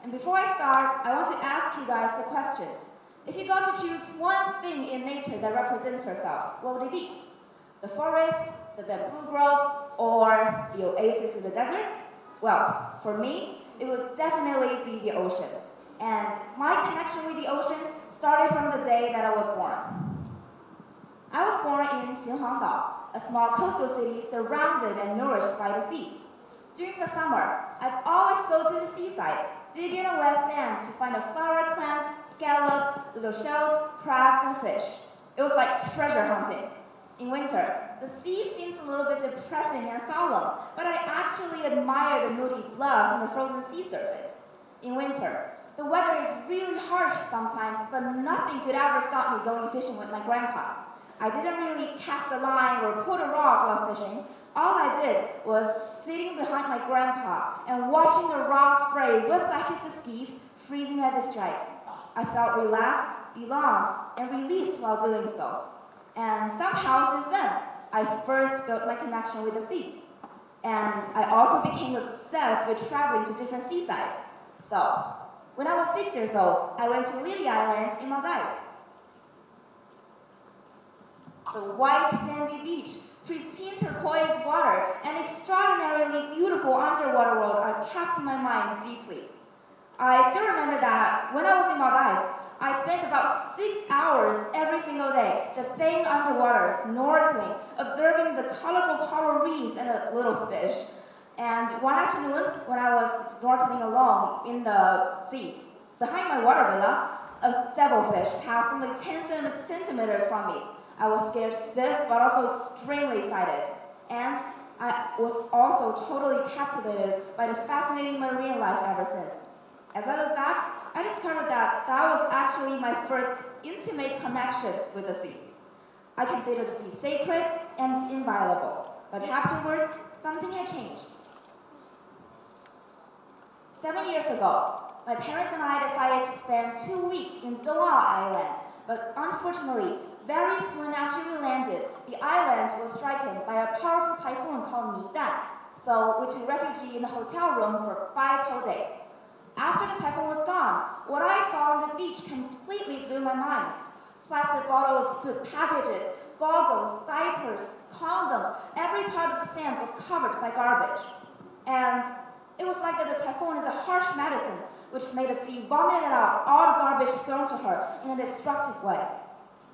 And before I start, I want to ask you guys a question. If you got to choose one thing in nature that represents yourself, what would it be? The forest, the bamboo grove, or the oasis in the desert? Well, for me, it would definitely be the ocean. And my connection with the ocean started from the day that I was born. I was born in Xinhuangdao, a small coastal city surrounded and nourished by the sea. During the summer, I'd always go to the seaside, dig in a wet sand to find flower clams, scallops, little shells, crabs, and fish. It was like treasure hunting. In winter, the sea seems a little bit depressing and solemn, but I actually admire the moody bluffs and the frozen sea surface. In winter, the weather is really harsh sometimes, but nothing could ever stop me going fishing with my grandpa. I didn't really cast a line or put a rod while fishing. All I did was sitting behind my grandpa and watching the rod spray with flashes to skeeve, freezing as it strikes. I felt relaxed, belonged, and released while doing so. And somehow since then, I first built my connection with the sea. And I also became obsessed with traveling to different seasides. So, when I was 6 years old, I went to Lily Island in Maldives. The white sandy beach, pristine turquoise water, and extraordinarily beautiful underwater world are kept in my mind deeply. I still remember that when I was in Maldives, I spent about 6 hours every single day just staying underwater, snorkeling, observing the colorful coral reefs and the little fish. And one afternoon, when I was snorkeling alone in the sea, behind my water villa, a devilfish passed only 10 centimeters from me. I was scared stiff, but also extremely excited. And I was also totally captivated by the fascinating marine life ever since. As I look back, I discovered that was actually my first intimate connection with the sea. I consider the sea sacred and inviolable, but afterwards, something had changed. 7 years ago, my parents and I decided to spend 2 weeks in Dongao Island, but unfortunately, very soon after we landed, the island was stricken by a powerful typhoon called Nidan, so we took refuge in the hotel room for 5 whole days. After the typhoon was gone, what I saw on the beach completely blew my mind. Plastic bottles, food packages, goggles, diapers, condoms, every part of the sand was covered by garbage. And it was like that the typhoon is a harsh medicine, which made the sea vomit out all the garbage thrown to her in a destructive way.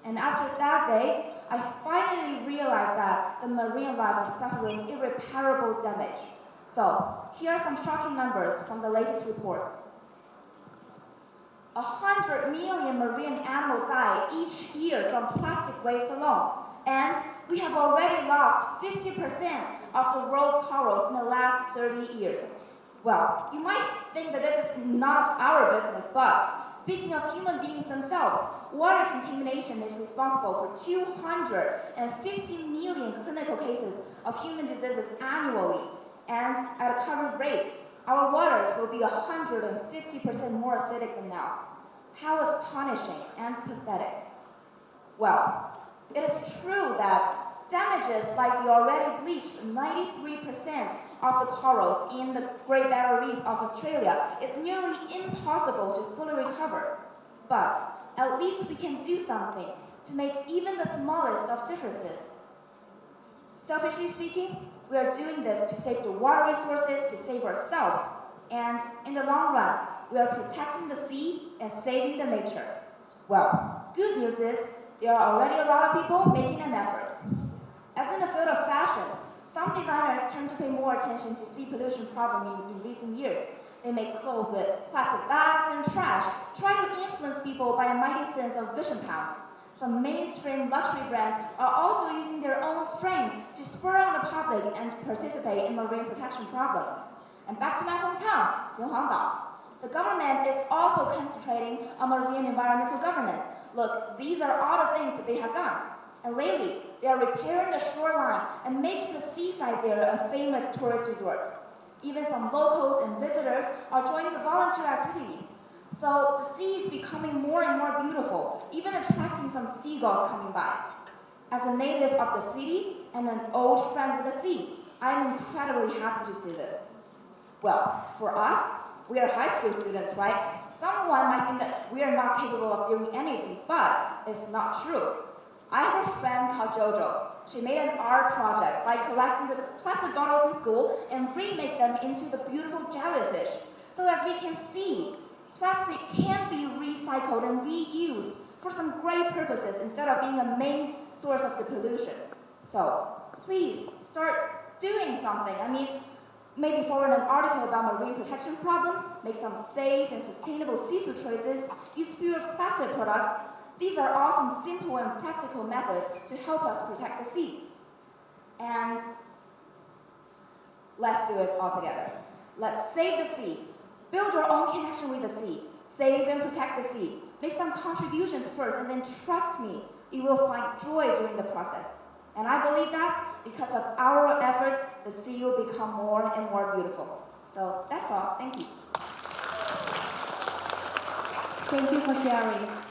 And after that day, I finally realized that the marine life was suffering irreparable damage. So, here are some shocking numbers from the latest report. 100 million marine animals die each year from plastic waste alone. And we have already lost 50% of the world's corals in the last 30 years. Well, you might think that this is none of our business, but speaking of human beings themselves, water contamination is responsible for 250 million clinical cases of human diseases annually. And at a current rate, our waters will be 150% more acidic than now. How astonishing and pathetic. Well, it is true that damages like the already bleached 93% of the corals in the Great Barrier Reef of Australia is nearly impossible to fully recover. But at least we can do something to make even the smallest of differences. Selfishly speaking, we are doing this to save the water resources, to save ourselves, and in the long run, we are protecting the sea and saving the nature. Well, good news is there are already a lot of people making an effort. As in the field of fashion, some designers turn to pay more attention to sea pollution problem in recent years. They make clothes with plastic bags and trash, trying to influence people by a mighty sense of vision pounds. Some mainstream luxury brands are also using their own strength to spur on the public and participate in marine protection problem. And back to my hometown, Xinhuangdao. The government is also concentrating on marine environmental governance. Look, these are all the things that they have done. And lately, they are repairing the shoreline and making the seaside there a famous tourist resort. Even some locals and visitors are joining the volunteer activities. So the sea is becoming more and more beautiful, even attracting some seagulls coming by. As a native of the city and an old friend with the sea, I'm incredibly happy to see this. Well, for us, We are high school students, right? Someone might think that we are not capable of doing anything, but it's not true. I have a friend called Jojo. She made an art project by collecting the plastic bottles in school and remake them into the beautiful jellyfish. So as we can see, plastic can be recycled and reused for some great purposes instead of being a main source of the pollution. So please start doing something. I mean, maybe forward an article about marine protection problem, make some safe and sustainable seafood choices, use fewer plastic products. These are all some simple and practical methods to help us protect the sea. And let's do it all together. Let's save the sea. Build your own connection with the sea. Save and protect the sea. Make some contributions first, and then trust me, you will find joy doing the process. And I believe that because of our efforts, the sea will become more and more beautiful. So that's all. Thank you. Thank you for sharing.